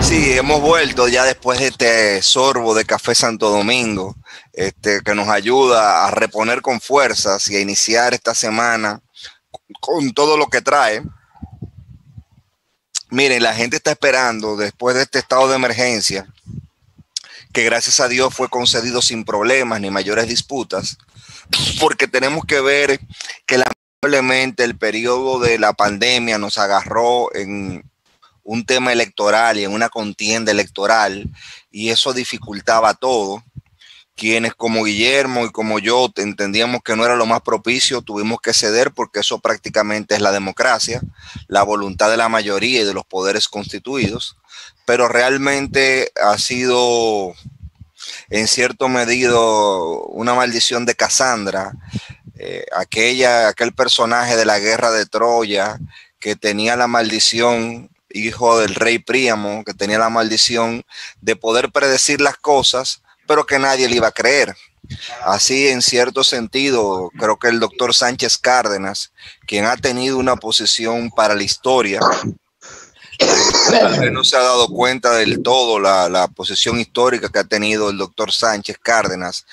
Sí, hemos vuelto ya después de este sorbo de Café Santo Domingo, que nos ayuda a reponer con fuerzas y a iniciar esta semana con todo lo que trae. Miren, la gente está esperando después de este estado de emergencia, que gracias a Dios fue concedido sin problemas ni mayores disputas, porque tenemos que ver que lamentablemente el periodo de la pandemia nos agarró en un tema electoral y en una contienda electoral, y eso dificultaba todo. Quienes como Guillermo y como yo entendíamos que no era lo más propicio, tuvimos que ceder porque eso prácticamente es la democracia, la voluntad de la mayoría y de los poderes constituidos, pero realmente ha sido en cierto medido una maldición de Casandra, aquel personaje de la guerra de Troya que tenía la maldición, hijo del rey Príamo, que tenía la maldición de poder predecir las cosas, pero que nadie le iba a creer. Así, en cierto sentido, creo que el doctor Sánchez Cárdenas, quien ha tenido una posición para la historia, no se ha dado cuenta del todo la posición histórica que ha tenido el doctor Sánchez Cárdenas,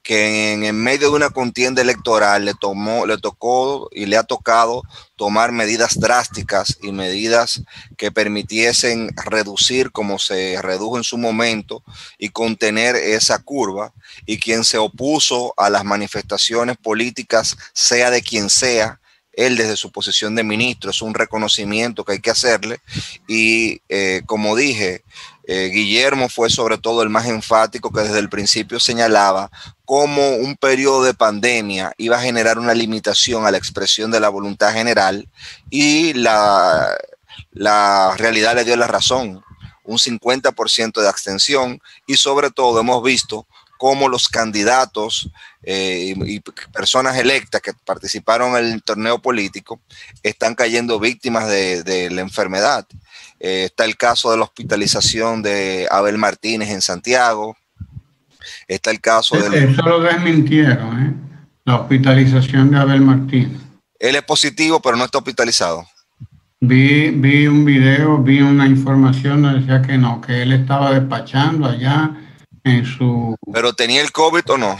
que en medio de una contienda electoral le tocó y le ha tocado tomar medidas drásticas y medidas que permitiesen reducir como se redujo en su momento y contener esa curva, y quien se opuso a las manifestaciones políticas, sea de quien sea, él desde su posición de ministro, es un reconocimiento que hay que hacerle. Y como dije, Guillermo fue sobre todo el más enfático, que desde el principio señalaba cómo un periodo de pandemia iba a generar una limitación a la expresión de la voluntad general, y la realidad le dio la razón, un 50% de abstención, y sobre todo hemos visto cómo los candidatos y personas electas que participaron en el torneo político están cayendo víctimas de la enfermedad. Está el caso de la hospitalización de Abel Martínez en Santiago. Está el caso de... Eso lo desmintieron, ¿eh? La hospitalización de Abel Martínez. Él es positivo, pero no está hospitalizado. Vi un video, vi una información donde decía que no, que él estaba despachando allá en su... ¿Pero tenía el COVID o no?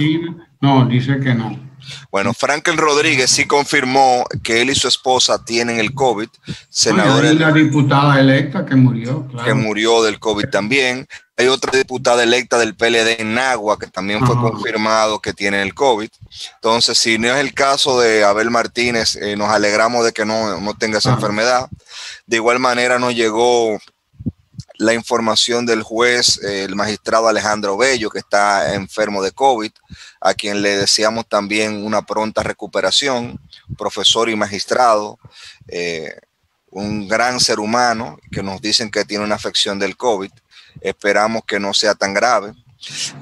No, dice que no. Bueno, Franklin Rodríguez sí confirmó que él y su esposa tienen el COVID. Senadora, hay una diputada electa que murió, claro. Que murió del COVID también. Hay otra diputada electa del PLD en Nagua que también fue confirmado que tiene el COVID. Entonces, si no es el caso de Abel Martínez, nos alegramos de que no tenga esa enfermedad. De igual manera nos llegó la información del juez, el magistrado Alejandro Bello, que está enfermo de COVID, a quien le deseamos también una pronta recuperación, profesor y magistrado, un gran ser humano, que nos dicen que tiene una afección del COVID. Esperamos que no sea tan grave.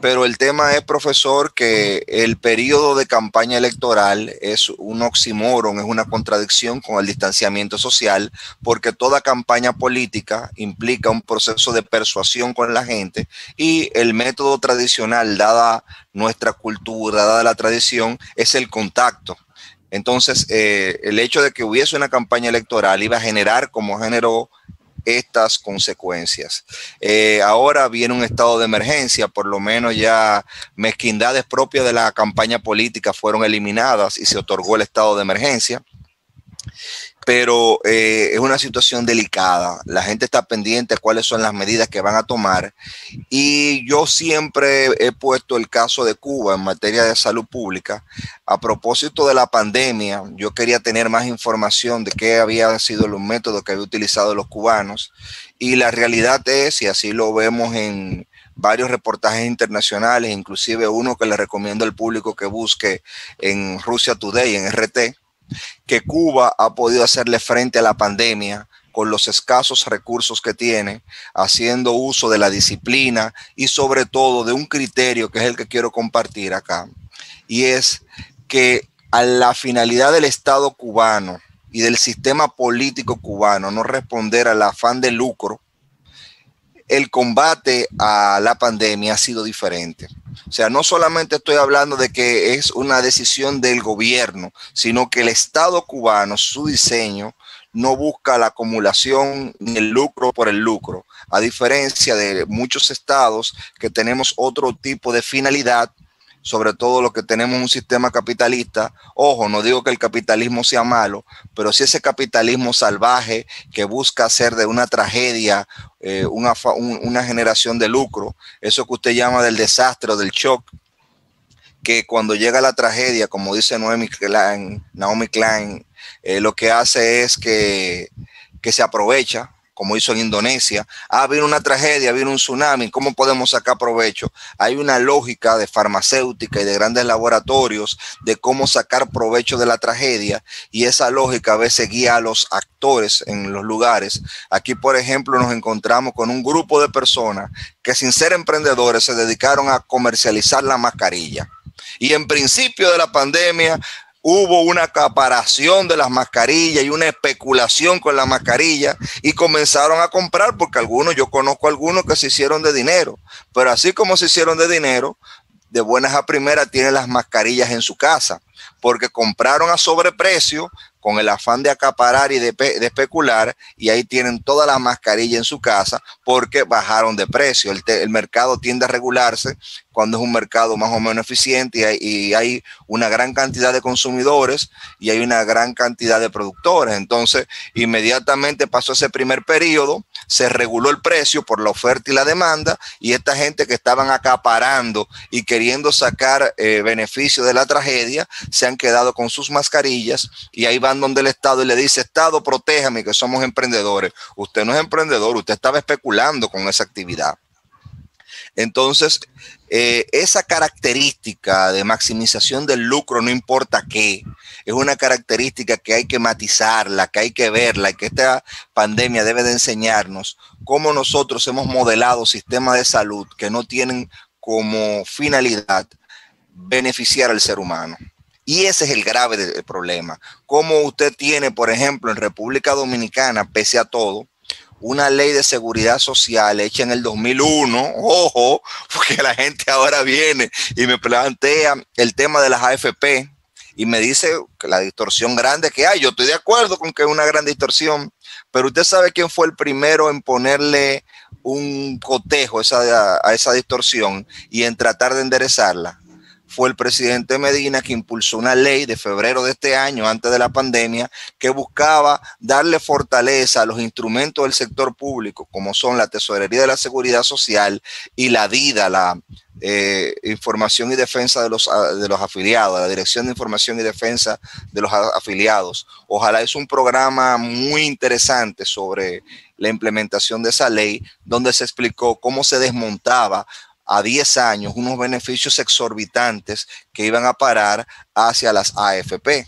Pero el tema es, profesor, que el periodo de campaña electoral es un oxímoron, es una contradicción con el distanciamiento social, porque toda campaña política implica un proceso de persuasión con la gente, y el método tradicional, dada nuestra cultura, dada la tradición, es el contacto. Entonces, el hecho de que hubiese una campaña electoral iba a generar, como generó, estas consecuencias. Ahora viene un estado de emergencia, por lo menos ya mezquindades propias de la campaña política fueron eliminadas y se otorgó el estado de emergencia. Pero es una situación delicada. La gente está pendiente de cuáles son las medidas que van a tomar. Y yo siempre he puesto el caso de Cuba en materia de salud pública. A propósito de la pandemia, yo quería tener más información de qué habían sido los métodos que habían utilizado los cubanos. Y la realidad es, y así lo vemos en varios reportajes internacionales, inclusive uno que le recomiendo al público que busque en Russia Today, en RT, que Cuba ha podido hacerle frente a la pandemia con los escasos recursos que tiene, haciendo uso de la disciplina y sobre todo de un criterio que es el que quiero compartir acá, y es que a la finalidad del Estado cubano y del sistema político cubano no responder al afán de lucro, el combate a la pandemia ha sido diferente. O sea, no solamente estoy hablando de que es una decisión del gobierno, sino que el Estado cubano, su diseño, no busca la acumulación ni el lucro por el lucro. a diferencia de muchos estados que tenemos otro tipo de finalidad, sobre todo los que tenemos un sistema capitalista. Ojo, no digo que el capitalismo sea malo, pero si ese capitalismo salvaje que busca hacer de una tragedia una generación de lucro, eso que usted llama del desastre o del shock, que cuando llega la tragedia, como dice Naomi Klein, lo que hace es que se aprovecha, como hizo en Indonesia. Vino una tragedia, vino un tsunami, ¿cómo podemos sacar provecho? Hay una lógica de farmacéutica y de grandes laboratorios de cómo sacar provecho de la tragedia, y esa lógica a veces guía a los actores en los lugares. Aquí, por ejemplo, nos encontramos con un grupo de personas que, sin ser emprendedores, se dedicaron a comercializar la mascarilla. Y en principio de la pandemia hubo una acaparación de las mascarillas y una especulación con la mascarilla, y comenzaron a comprar, porque yo conozco algunos que se hicieron de dinero, pero así como se hicieron de dinero, de buenas a primeras tienen las mascarillas en su casa, porque compraron a sobreprecio con el afán de acaparar y de especular, y ahí tienen todas las mascarillas en su casa porque bajaron de precio. El mercado tiende a regularse cuando es un mercado más o menos eficiente y hay una gran cantidad de consumidores y hay una gran cantidad de productores. Entonces, inmediatamente pasó ese primer periodo, se reguló el precio por la oferta y la demanda, y esta gente que estaban acaparando y queriendo sacar beneficio de la tragedia se han quedado con sus mascarillas, y ahí van donde el Estado y le dice: Estado, protéjame, que somos emprendedores. Usted no es emprendedor, usted estaba especulando con esa actividad. Entonces, esa característica de maximización del lucro, no importa qué, es una característica que hay que matizarla, que hay que verla, y que esta pandemia debe de enseñarnos cómo nosotros hemos modelado sistemas de salud que no tienen como finalidad beneficiar al ser humano. Y ese es el grave problema. Como usted tiene, por ejemplo, en República Dominicana, pese a todo, una ley de seguridad social hecha en el 2001, ojo, porque la gente ahora viene y me plantea el tema de las AFP y me dice que la distorsión grande que hay. Yo estoy de acuerdo con que es una gran distorsión, pero usted sabe quién fue el primero en ponerle un cotejo a esa distorsión y en tratar de enderezarla. Fue el presidente Medina, que impulsó una ley de febrero de este año, antes de la pandemia, que buscaba darle fortaleza a los instrumentos del sector público, como son la Tesorería de la Seguridad Social y la DIDA, la Información y Defensa de los Afiliados, la Dirección de Información y Defensa de los Afiliados. Ojalá es un programa muy interesante sobre la implementación de esa ley, donde se explicó cómo se desmontaba a 10 años unos beneficios exorbitantes que iban a parar hacia las AFP.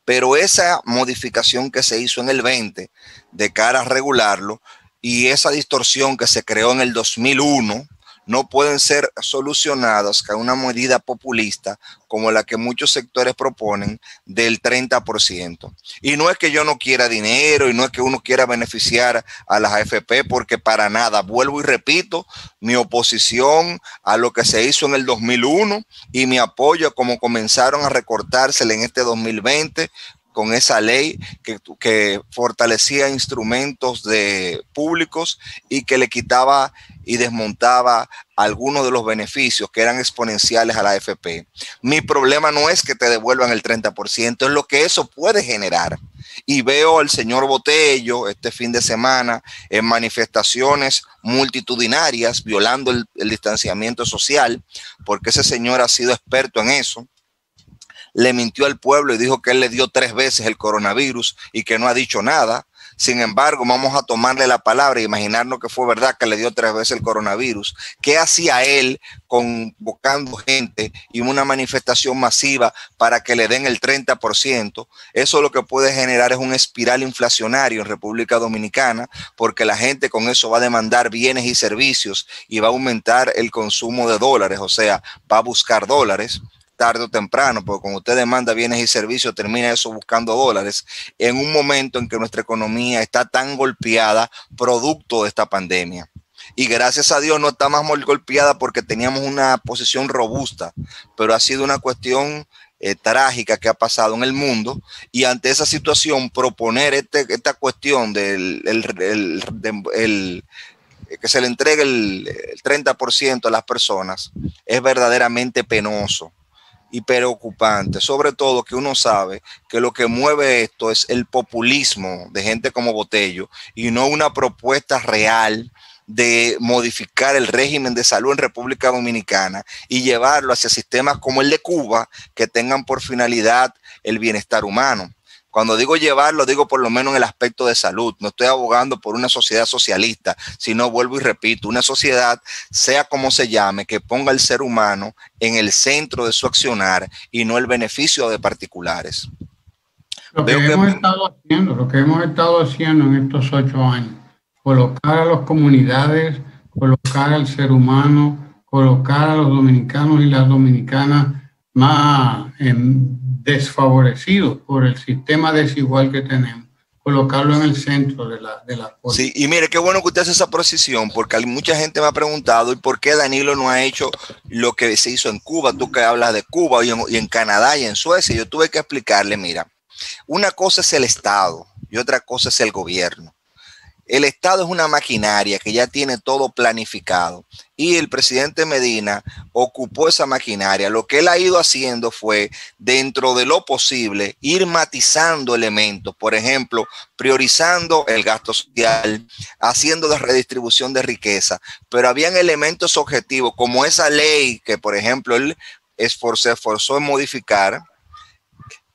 Pero esa modificación que se hizo en el 20 de cara a regularlo, y esa distorsión que se creó en el 2001, no pueden ser solucionadas con una medida populista como la que muchos sectores proponen del 30%. Y no es que yo no quiera dinero y no es que uno quiera beneficiar a las AFP, porque para nada, vuelvo y repito, mi oposición a lo que se hizo en el 2001 y mi apoyo a cómo comenzaron a recortársele en este 2020 con esa ley que fortalecía instrumentos públicos y que le quitaba y desmontaba algunos de los beneficios que eran exponenciales a la AFP. Mi problema no es que te devuelvan el 30%, es lo que eso puede generar. Y veo al señor Botello este fin de semana en manifestaciones multitudinarias violando el distanciamiento social, porque ese señor ha sido experto en eso. Le mintió al pueblo y dijo que él le dio 3 veces el coronavirus y que no ha dicho nada. Sin embargo, vamos a tomarle la palabra e imaginarnos que fue verdad que le dio 3 veces el coronavirus. ¿Qué hacía él convocando gente y una manifestación masiva para que le den el 30%? Eso lo que puede generar es un espiral inflacionario en República Dominicana, porque la gente con eso va a demandar bienes y servicios y va a aumentar el consumo de dólares, o sea, va a buscar dólares tarde o temprano, porque cuando usted demanda bienes y servicios, termina eso buscando dólares, en un momento en que nuestra economía está tan golpeada producto de esta pandemia. Y gracias a Dios no está más golpeada porque teníamos una posición robusta, pero ha sido una cuestión trágica que ha pasado en el mundo, y ante esa situación proponer esta cuestión que se le entregue el 30% a las personas es verdaderamente penoso y preocupante, sobre todo que uno sabe que lo que mueve esto es el populismo de gente como Botello y no una propuesta real de modificar el régimen de salud en República Dominicana y llevarlo hacia sistemas como el de Cuba que tengan por finalidad el bienestar humano. Cuando digo llevarlo, digo por lo menos en el aspecto de salud. No estoy abogando por una sociedad socialista, sino, vuelvo y repito, una sociedad, sea como se llame, que ponga al ser humano en el centro de su accionar y no el beneficio de particulares. Lo que hemos estado haciendo en estos 8 años, colocar a las comunidades, colocar al ser humano, colocar a los dominicanos y las dominicanas más desfavorecidos por el sistema desigual que tenemos, colocarlo en el centro de la política. Sí, y mire, qué bueno que usted hace esa precisión, porque mucha gente me ha preguntado, ¿y por qué Danilo no ha hecho lo que se hizo en Cuba? Tú que hablas de Cuba y en Canadá y en Suecia. Yo tuve que explicarle, mira, una cosa es el Estado y otra cosa es el gobierno. El Estado es una maquinaria que ya tiene todo planificado y el presidente Medina ocupó esa maquinaria. Lo que él ha ido haciendo fue, dentro de lo posible, ir matizando elementos. Por ejemplo, priorizando el gasto social, haciendo la redistribución de riqueza. Pero habían elementos objetivos como esa ley que, por ejemplo, él se esforzó en modificar,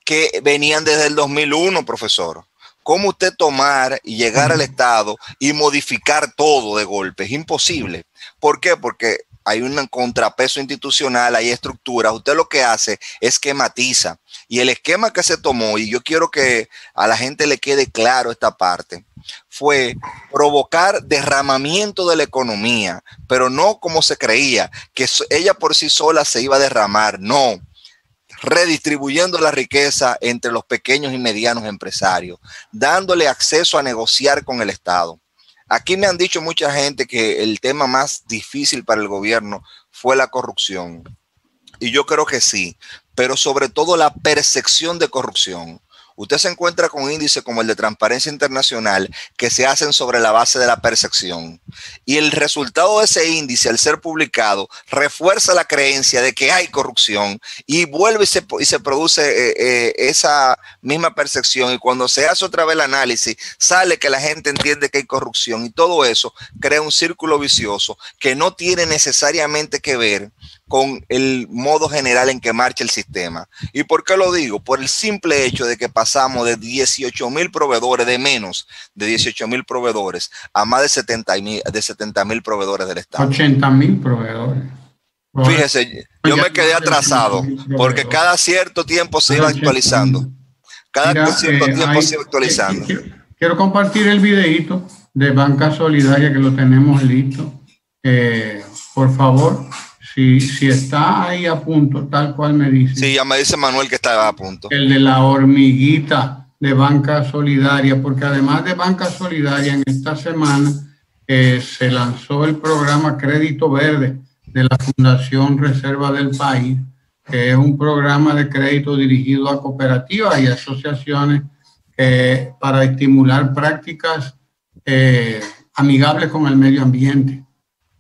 que venían desde el 2001, profesor. ¿Cómo usted tomar y llegar al Estado y modificar todo de golpe? Es imposible. ¿Por qué? Porque hay un contrapeso institucional, hay estructuras. Usted lo que hace es que matiza. Y el esquema que se tomó, y yo quiero que a la gente le quede claro esta parte, fue provocar derramamiento de la economía, pero no como se creía, que ella por sí sola se iba a derramar. No. Redistribuyendo la riqueza entre los pequeños y medianos empresarios, dándole acceso a negociar con el Estado. Aquí me han dicho mucha gente que el tema más difícil para el gobierno fue la corrupción. Y yo creo que sí, pero sobre todo la percepción de corrupción. Usted se encuentra con índices como el de Transparencia Internacional que se hacen sobre la base de la percepción. Y el resultado de ese índice, al ser publicado, refuerza la creencia de que hay corrupción y vuelve y se produce esa misma percepción. Y cuando se hace otra vez el análisis, sale que la gente entiende que hay corrupción. Y todo eso crea un círculo vicioso que no tiene necesariamente que ver con el modo general en que marcha el sistema. ¿Y por qué lo digo? Por el simple hecho de que pasamos de 18,000 proveedores, de menos de 18,000 proveedores, a más de 70,000 proveedores del Estado. 80,000 proveedores. Fíjese, yo me quedé atrasado porque cada cierto tiempo se iba actualizando. Quiero compartir el videíto de Banca Solidaria que lo tenemos listo. Por favor. Si está ahí a punto, tal cual me dice. Sí, ya me dice Manuel que está a punto. El de la hormiguita de Banca Solidaria, porque además de Banca Solidaria, en esta semana se lanzó el programa Crédito Verde de la Fundación Reserva del País, que es un programa de crédito dirigido a cooperativas y asociaciones para estimular prácticas amigables con el medio ambiente.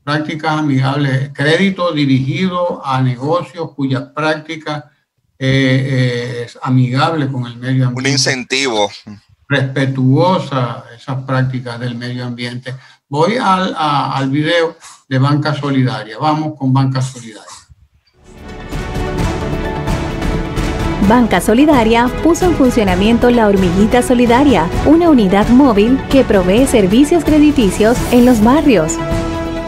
Prácticas amigables, crédito dirigido a negocios cuyas prácticas es amigable con el medio ambiente. Un incentivo. Respetuosa esas prácticas del medio ambiente. Voy al video de Banca Solidaria. Vamos con Banca Solidaria. Banca Solidaria puso en funcionamiento la Hormiguita Solidaria, una unidad móvil que provee servicios crediticios en los barrios.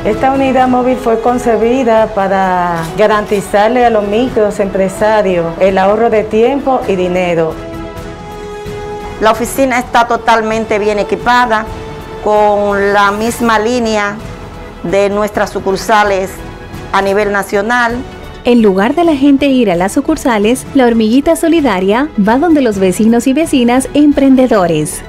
Esta unidad móvil fue concebida para garantizarle a los microempresarios el ahorro de tiempo y dinero. La oficina está totalmente bien equipada, con la misma línea de nuestras sucursales a nivel nacional. En lugar de la gente ir a las sucursales, la Hormiguita Solidaria va donde los vecinos y vecinas emprendedores.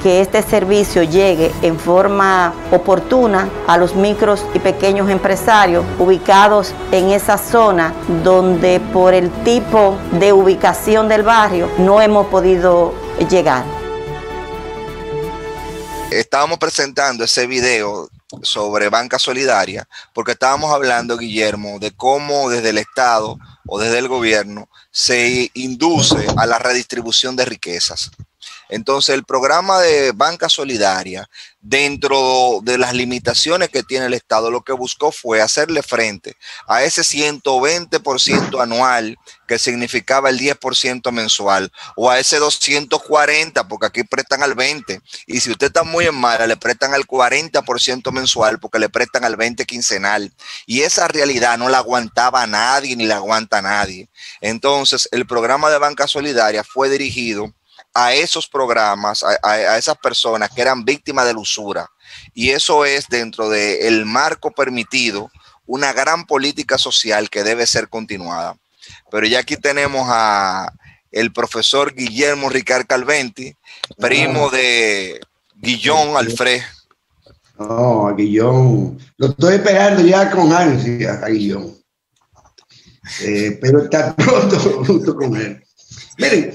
que este servicio llegue en forma oportuna a los micros y pequeños empresarios ubicados en esa zona donde por el tipo de ubicación del barrio no hemos podido llegar. Estábamos presentando ese video sobre banca solidaria porque estábamos hablando, Guillermo, de cómo desde el Estado o desde el gobierno se induce a la redistribución de riquezas. Entonces, el programa de banca solidaria, dentro de las limitaciones que tiene el Estado, lo que buscó fue hacerle frente a ese 120% anual que significaba el 10% mensual, o a ese 240, porque aquí prestan al 20%, y si usted está muy en mala, le prestan al 40% mensual, porque le prestan al 20% quincenal, y esa realidad no la aguantaba nadie, ni la aguanta nadie. Entonces, el programa de banca solidaria fue dirigido a esos programas, a esas personas que eran víctimas de la usura. Y eso es, dentro del marco permitido, una gran política social que debe ser continuada. Pero ya aquí tenemos a el profesor Guillermo Ricard Calventi, primo de Guillón Alfred. No, a Guillón. Lo estoy esperando ya con ansia, a Guillón. Pero está pronto junto con él. Miren,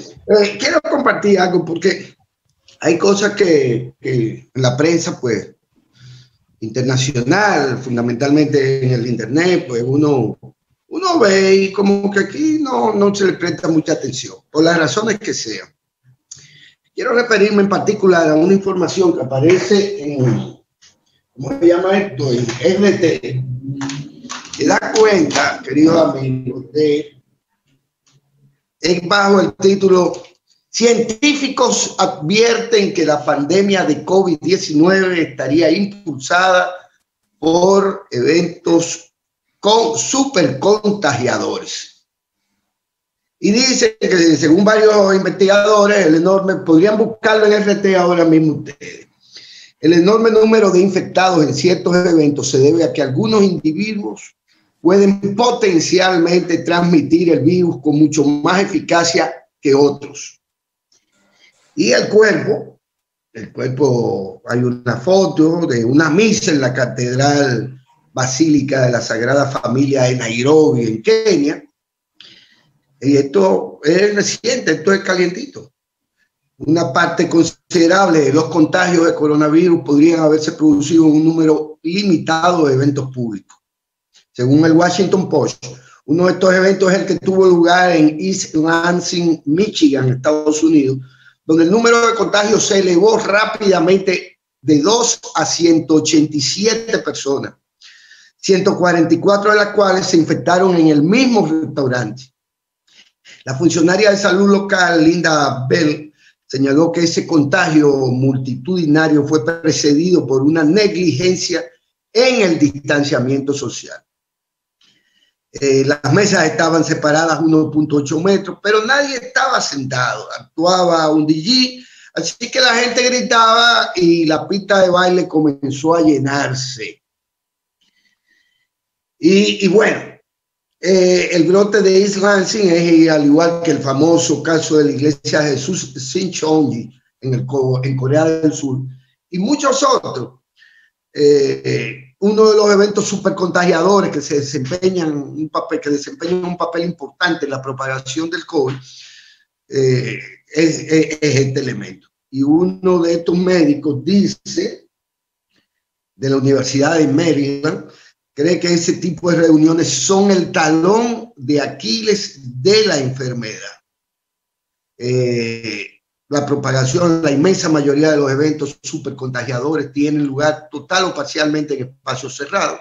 quiero compartir algo porque hay cosas que en la prensa, pues, internacional, fundamentalmente en el internet, pues uno ve y como que aquí no se le presta mucha atención, por las razones que sean. Quiero referirme en particular a una información que aparece en, ¿cómo se llama esto? En RT, que da cuenta, queridos amigos, es bajo el título "Científicos advierten que la pandemia de COVID-19 estaría impulsada por eventos supercontagiadores". Y dice que según varios investigadores, podrían buscarlo en RT ahora mismo ustedes, el enorme número de infectados en ciertos eventos se debe a que algunos individuos pueden potencialmente transmitir el virus con mucho más eficacia que otros. Y el cuerpo, hay una foto de una misa en la Catedral Basílica de la Sagrada Familia de Nairobi, en Kenia. Y esto es reciente, esto es calientito. Una parte considerable de los contagios de coronavirus podrían haberse producido en un número limitado de eventos públicos. Según el Washington Post, uno de estos eventos es el que tuvo lugar en East Lansing, Michigan, Estados Unidos, donde el número de contagios se elevó rápidamente de 2 a 187 personas, 144 de las cuales se infectaron en el mismo restaurante. La funcionaria de salud local, Linda Bell, señaló que ese contagio multitudinario fue precedido por una negligencia en el distanciamiento social. Las mesas estaban separadas 1.8 metros, pero nadie estaba sentado. Actuaba un DJ, así que la gente gritaba y la pista de baile comenzó a llenarse. Y bueno, el brote de East Lansing es, al igual que el famoso caso de la iglesia Jesús Sincheonji en Corea del Sur y muchos otros, uno de los eventos supercontagiadores que desempeñan un papel importante en la propagación del COVID es este elemento. Y uno de estos médicos dice, de la Universidad de Maryland, cree que ese tipo de reuniones son el talón de Aquiles de la enfermedad. La propagación, la inmensa mayoría de los eventos supercontagiadores tienen lugar total o parcialmente en espacios cerrados.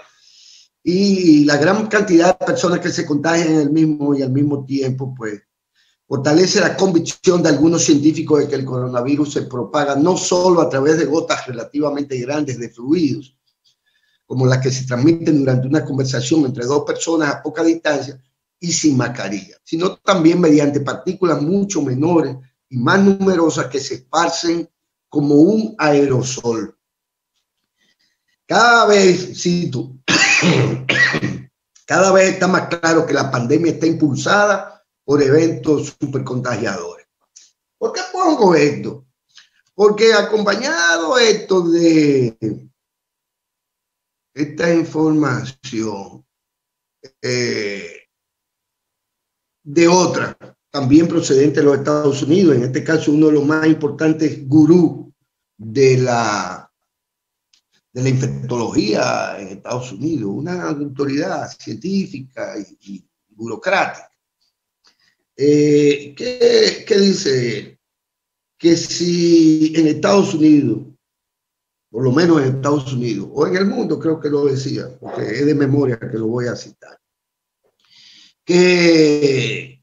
Y la gran cantidad de personas que se contagian en el mismo y al mismo tiempo, pues, fortalece la convicción de algunos científicos de que el coronavirus se propaga no solo a través de gotas relativamente grandes de fluidos, como las que se transmiten durante una conversación entre dos personas a poca distancia y sin mascarilla, sino también mediante partículas mucho menores y más numerosas que se esparcen como un aerosol. Cada vez está más claro que la pandemia está impulsada por eventos supercontagiadores. ¿Por qué pongo esto? Porque acompañado esto de esta información de otra, también procedente de los Estados Unidos, en este caso uno de los más importantes gurús de la infectología en Estados Unidos, una autoridad científica y burocrática, que dice que si en Estados Unidos, por lo menos en Estados Unidos, o en el mundo, creo que lo decía, porque es de memoria que lo voy a citar, que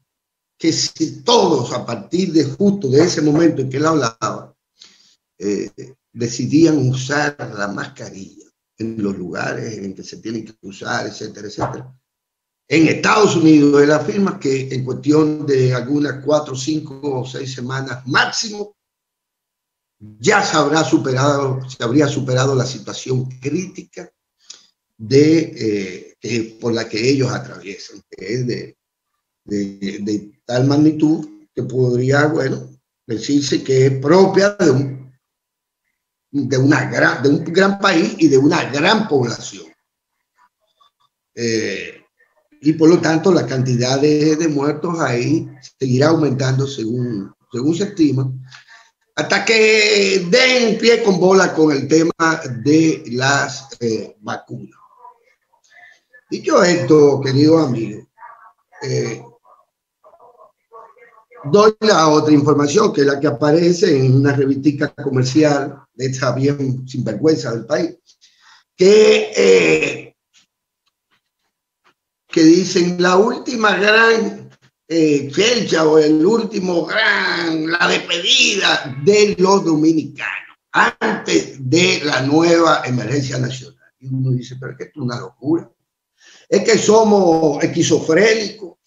si todos, a partir de justo de ese momento en que él hablaba, decidían usar la mascarilla en los lugares en que se tienen que usar, etcétera, etcétera. En Estados Unidos, él afirma que en cuestión de algunas 4, 5 o 6 semanas máximo, ya se habría superado la situación crítica por la que ellos atraviesan, que es de tal magnitud que podría, bueno, decirse que es propia de un gran país y de una gran población. Y por lo tanto la cantidad de muertos ahí seguirá aumentando según se estima, hasta que den pie con bola con el tema de las vacunas. Dicho esto, queridos amigos, doy la otra información, que es la que aparece en una revistica comercial de esta bien sinvergüenza del país, que dicen la última gran fecha o el último la despedida de los dominicanos antes de la nueva emergencia nacional. Y uno dice, pero es que esto es una locura. Es que somos esquizofrénicos,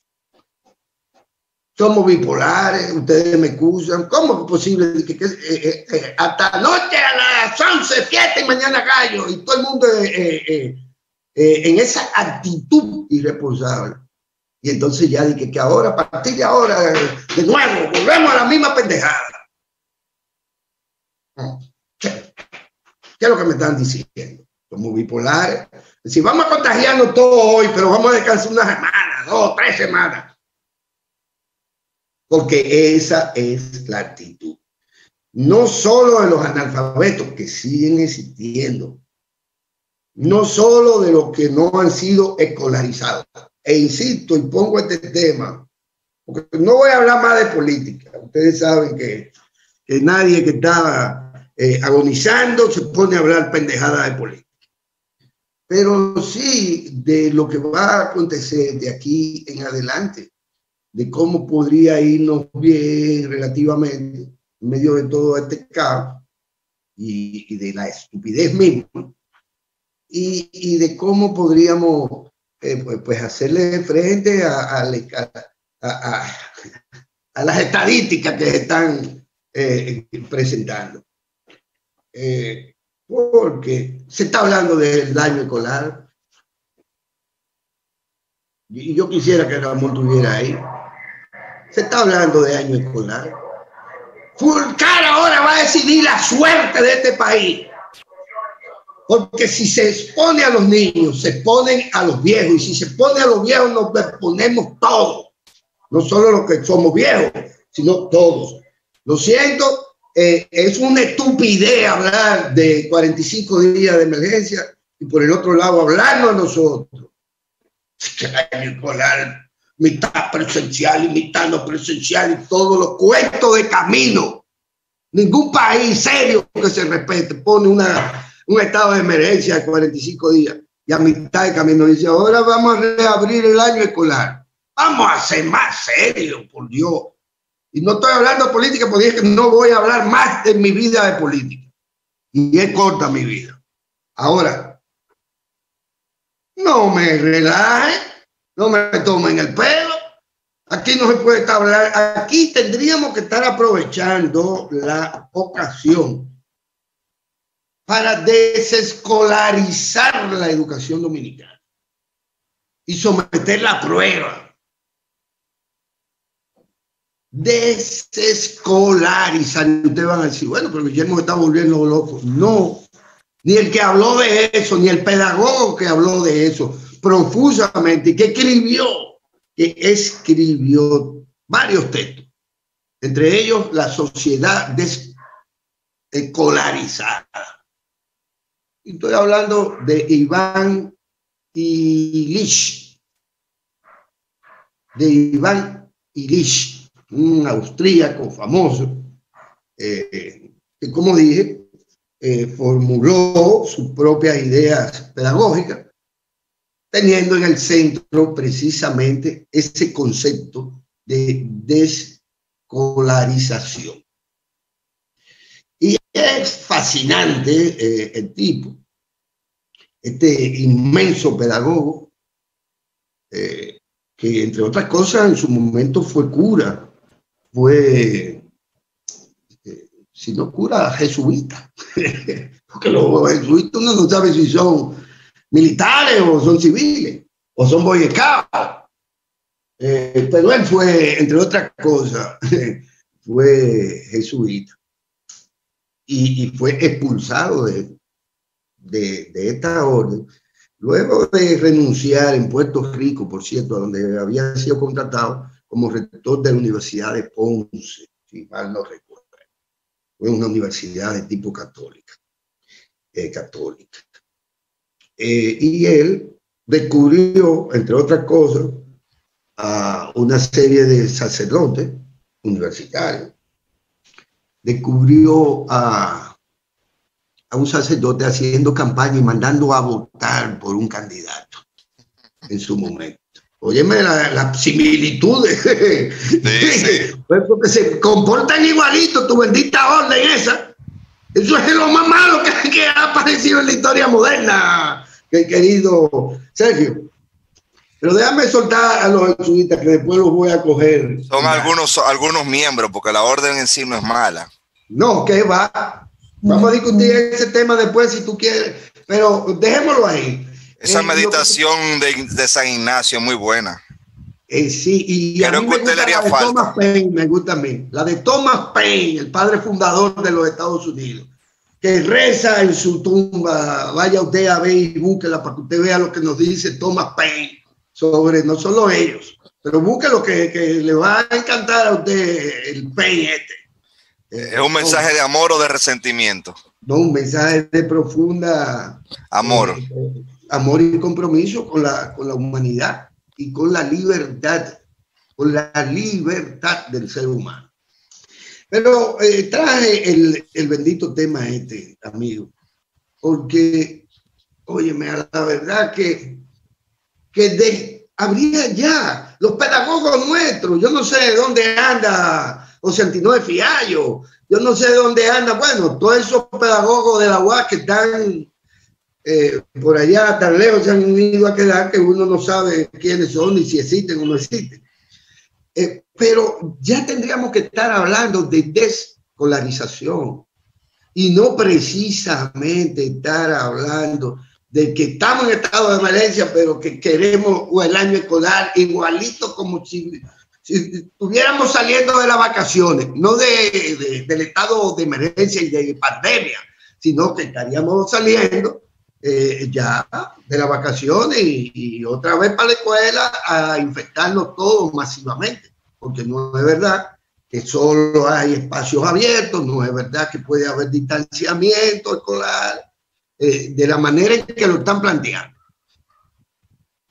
somos bipolares, ustedes me excusan. ¿Cómo es posible que hasta anoche a las 11 fiesta y mañana gallo? Y todo el mundo en esa actitud irresponsable. Y entonces ya dije que ahora, a partir de ahora, de nuevo, volvemos a la misma pendejada. ¿Qué es lo que me están diciendo? Somos bipolares. Si vamos a contagiarnos todos hoy, pero vamos a descansar una semana, 2, 3 semanas. Porque esa es la actitud. No solo de los analfabetos que siguen existiendo, no solo de los que no han sido escolarizados. E insisto y pongo este tema, porque no voy a hablar más de política. Ustedes saben que nadie que está agonizando se pone a hablar pendejada de política. Pero sí de lo que va a acontecer de aquí en adelante, de cómo podría irnos bien relativamente en medio de todo este caos y de la estupidez misma, y de cómo podríamos pues hacerle frente a las estadísticas que se están presentando. Porque se está hablando del daño escolar. Y yo quisiera que Ramón estuviera ahí. Se está hablando de daño escolar. Fulcar ahora va a decidir la suerte de este país. Porque si se expone a los niños, se exponen a los viejos. Y si se expone a los viejos, nos exponemos todos. No solo los que somos viejos, sino todos. Lo siento, es una estupidez hablar de 45 días de emergencia y por el otro lado hablarnos a nosotros. Que el año escolar, mitad presencial y mitad no presencial y todos los cuentos de camino. Ningún país serio que se respete pone un estado de emergencia de 45 días y a mitad de camino dice, ahora vamos a reabrir el año escolar. Vamos a ser más serios, por Dios. Y no estoy hablando de política porque dije que no voy a hablar más de mi vida de política. Y es corta mi vida. Ahora, no me relajen, no me tomen el pelo. Aquí no se puede estar hablando. Aquí tendríamos que estar aprovechando la ocasión para desescolarizar la educación dominicana y someterla a prueba. desescolarizar. Y ustedes van a decir, bueno, pero Guillermo está volviendo loco. No, ni el que habló de eso, ni el pedagogo que habló de eso profusamente y que escribió varios textos, entre ellos La sociedad desescolarizada. Estoy hablando de Iván Illich, un austríaco famoso, que, como dije, formuló sus propias ideas pedagógicas, teniendo en el centro precisamente ese concepto de desescolarización. Y es fascinante el tipo, este inmenso pedagogo, que entre otras cosas en su momento fue cura, si no cura, jesuita, porque los jesuitas uno no sabe si son militares o son civiles o son boy scouts, pero él fue, entre otras cosas, fue jesuita y fue expulsado de esta orden luego de renunciar en Puerto Rico, por cierto, donde había sido contratado como rector de la Universidad de Ponce, si mal no recuerdo. Fue una universidad de tipo católica. Y él descubrió, entre otras cosas, a una serie de sacerdotes universitarios. Descubrió a un sacerdote haciendo campaña y mandando a votar por un candidato en su momento. Óyeme las similitudes. Sí. Pues porque se comportan igualito, tu bendita orden esa. Eso es lo más malo que ha aparecido en la historia moderna, querido Sergio. Pero déjame soltar a los jesuitas que después los voy a coger. Son algunos miembros, porque la orden en sí no es mala. No, ¿qué va? Vamos a discutir ese tema después si tú quieres, pero dejémoslo ahí. Esa meditación de San Ignacio es muy buena. Sí, y creo a mí me gusta la de Thomas Paine, me gusta a mí. La de Thomas Paine, el padre fundador de los Estados Unidos, que reza en su tumba. Vaya usted a ver y búsquela para que usted vea lo que nos dice Thomas Paine sobre no solo ellos, pero busque lo que le va a encantar a usted el Paine este. ¿Es un mensaje de amor o de resentimiento? No, un mensaje de profunda amor. Amor y compromiso con la humanidad y con la libertad del ser humano. Pero traje el bendito tema este, amigo, porque, óyeme, a la verdad que habría ya los pedagogos nuestros, yo no sé de dónde anda José Antinor de Fiallo, yo no sé dónde anda, bueno, todos esos pedagogos de la UAS que están por allá tan lejos se han ido a quedar que uno no sabe quiénes son ni si existen o no existen. Pero ya tendríamos que estar hablando de desescolarización y no precisamente estar hablando de que estamos en estado de emergencia, pero que queremos el año escolar igualito como si estuviéramos saliendo de las vacaciones, no del estado de emergencia y de pandemia, sino que estaríamos saliendo ya de las vacaciones y otra vez para la escuela a infectarnos todos masivamente, porque no es verdad que solo hay espacios abiertos, no es verdad que puede haber distanciamiento escolar de la manera en que lo están planteando.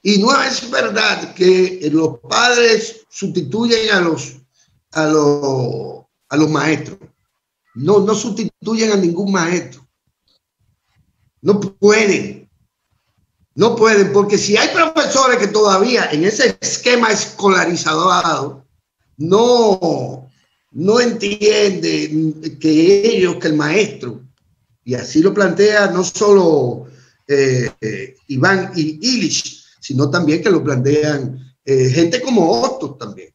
Y no es verdad que los padres sustituyen a los maestros. No sustituyen a ningún maestro. No pueden, porque si hay profesores que todavía en ese esquema escolarizado no entienden que el maestro, y así lo plantea no solo Iván Illich, sino también que lo plantean gente como Otto también,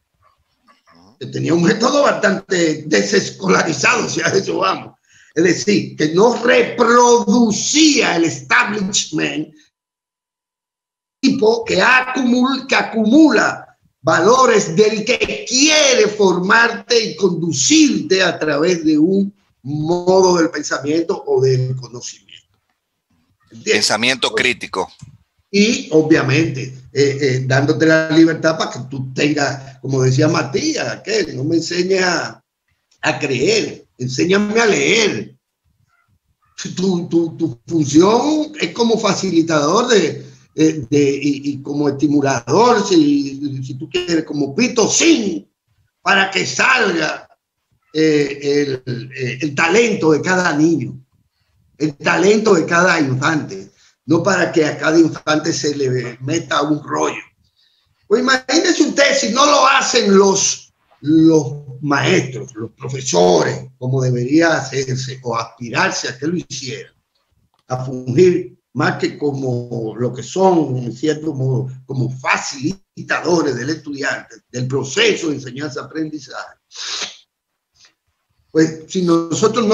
que tenía un método bastante desescolarizado, si a eso vamos. Es decir, que no reproducía el establishment tipo que acumula valores del que quiere formarte y conducirte a través de un modo del pensamiento o del conocimiento. ¿Entiendes? Pensamiento crítico. Y obviamente dándote la libertad para que tú tengas, como decía Matías, que no me enseñes a creer, enséñame a leer. Tu función es como facilitador y como estimulador, si tú quieres, como pitocín, para que salga el talento de cada niño, el talento de cada infante, no para que a cada infante se le meta un rollo. Pues imagínense usted si no lo hacen los maestros, los profesores, como debería hacerse o aspirarse a que lo hicieran, a fungir más que como lo que son, en cierto modo, como facilitadores del estudiante, del proceso de enseñanza-aprendizaje. Pues si nosotros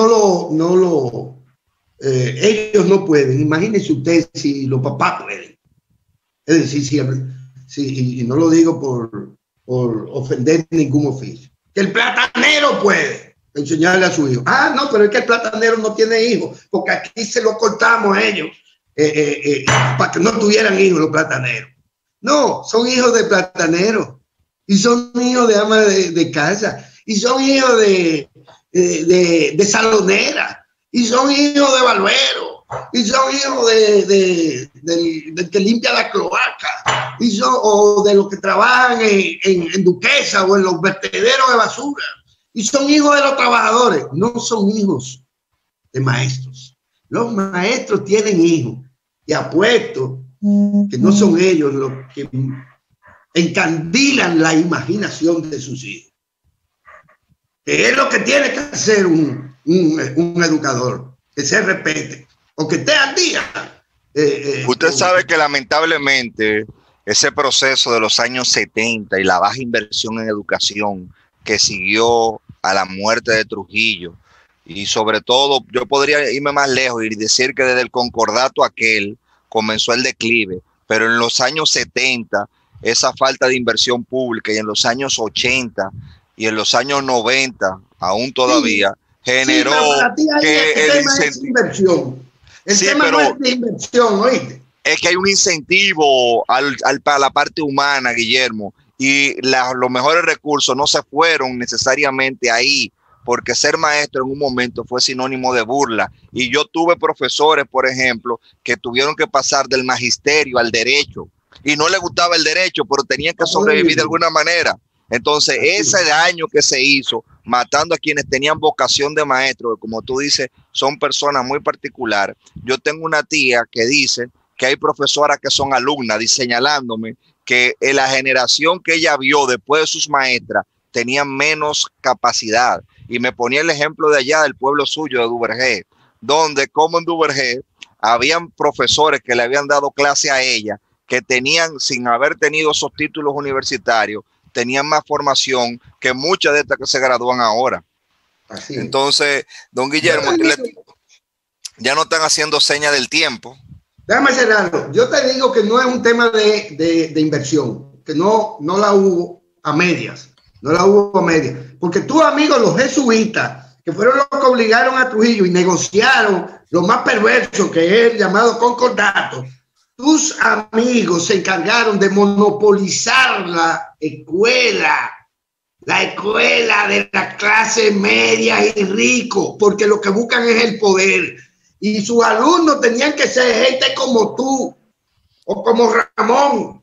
ellos no pueden, imagínense usted si los papás pueden. Es decir, y no lo digo por ofender ningún oficio, que el platanero puede enseñarle a su hijo. Ah, no, pero es que el platanero no tiene hijos, porque aquí se lo cortamos a ellos para que no tuvieran hijos los plataneros. No, son hijos de plataneros y son hijos de ama de casa y son hijos de salonera y son hijos de barbero y son hijos del que limpia la cloaca o de los que trabajan en Duquesa o en los vertederos de basura y son hijos de los trabajadores, no son hijos de maestros. Los maestros tienen hijos y apuesto que no son ellos los que encandilan la imaginación de sus hijos, que es lo que tiene que hacer un educador, que se respete o que esté al día. Usted sabe que lamentablemente ese proceso de los años 70 y la baja inversión en educación que siguió a la muerte de Trujillo, y sobre todo yo podría irme más lejos y decir que desde el concordato aquel comenzó el declive, pero en los años 70 esa falta de inversión pública y en los años 80 y en los años 90 aún todavía generó que el incentivo. El tema no es de inversión, ¿oíste? Es que hay un incentivo para la parte humana, Guillermo, y los mejores recursos no se fueron necesariamente ahí, porque ser maestro en un momento fue sinónimo de burla. Y yo tuve profesores, por ejemplo, que tuvieron que pasar del magisterio al derecho, y no les gustaba el derecho, pero tenían que sobrevivir de alguna manera. Entonces, ese daño que se hizo, matando a quienes tenían vocación de maestro, como tú dices, son personas muy particulares. Yo tengo una tía que dice que hay profesoras que son alumnas, señalándome que en la generación que ella vio después de sus maestras tenían menos capacidad. Y me ponía el ejemplo de allá del pueblo suyo, de Duvergé, donde como en Duvergé habían profesores que le habían dado clase a ella, que tenían, sin haber tenido esos títulos universitarios, tenían más formación que muchas de estas que se gradúan ahora. Así. Entonces, don Guillermo, ya no están haciendo señas del tiempo. Déjame cerrarlo. Yo te digo que no es un tema de inversión, que no la hubo a medias. No la hubo a medias. Porque tus amigos, los jesuitas, que fueron los que obligaron a Trujillo y negociaron lo más perverso que es el llamado concordato, tus amigos se encargaron de monopolizar la escuela de la clase media y rico, porque lo que buscan es el poder. Y sus alumnos tenían que ser gente como tú o como Ramón.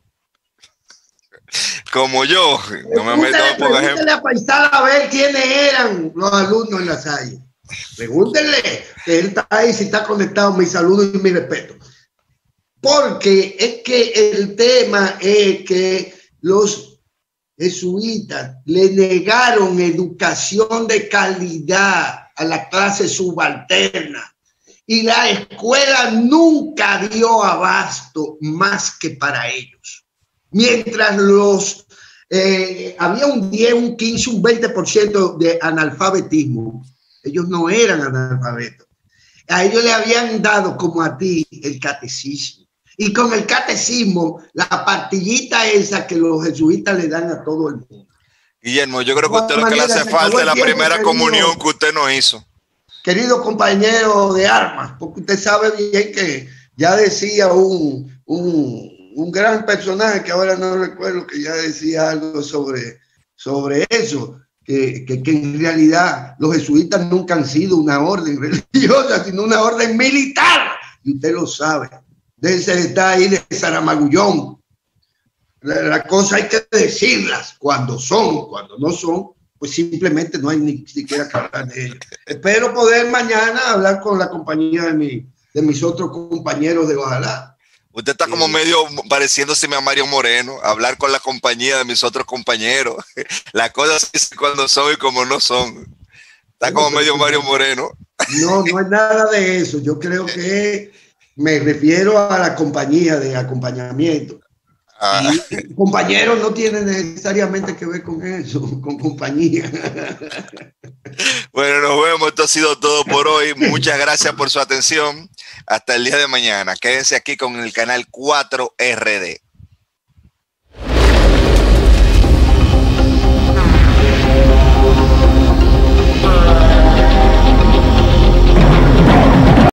Como yo. No me meto, por ejemplo. Pregúntenle a Paisal a ver quiénes eran los alumnos en La Salle. Pregúntenle, que él está ahí, si está conectado, mi saludo y mi respeto. Porque es que el tema es que los jesuitas le negaron educación de calidad a la clase subalterna y la escuela nunca dio abasto más que para ellos. Mientras había un 10, un 15, un 20% de analfabetismo, ellos no eran analfabetos. A ellos le habían dado, como a ti, el catecismo. Y con el catecismo, la pastillita esa que los jesuitas le dan a todo el mundo. Guillermo, yo creo que a usted lo que le hace falta es la primera comunión que usted no hizo. Querido compañero de armas, porque usted sabe bien que ya decía un gran personaje que ahora no recuerdo, que ya decía algo sobre eso, que en realidad los jesuitas nunca han sido una orden religiosa, sino una orden militar, y usted lo sabe. Desde está ahí de Saramagullón. La cosa hay que decirlas cuando son, cuando no son, pues simplemente no hay ni siquiera que hablar de ello. Espero poder mañana hablar con la compañía de mis otros compañeros de Ojalá. Usted está como medio pareciéndoseme a Mario Moreno, hablar con la compañía de mis otros compañeros. Las cosas cuando son y como no son. Está como medio Mario Moreno. No es nada de eso. Yo creo que me refiero a la compañía de acompañamiento. Y compañeros no tienen necesariamente que ver con eso, con compañía. Bueno, nos vemos. Esto ha sido todo por hoy. Muchas gracias por su atención. Hasta el día de mañana. Quédense aquí con el canal 4RD.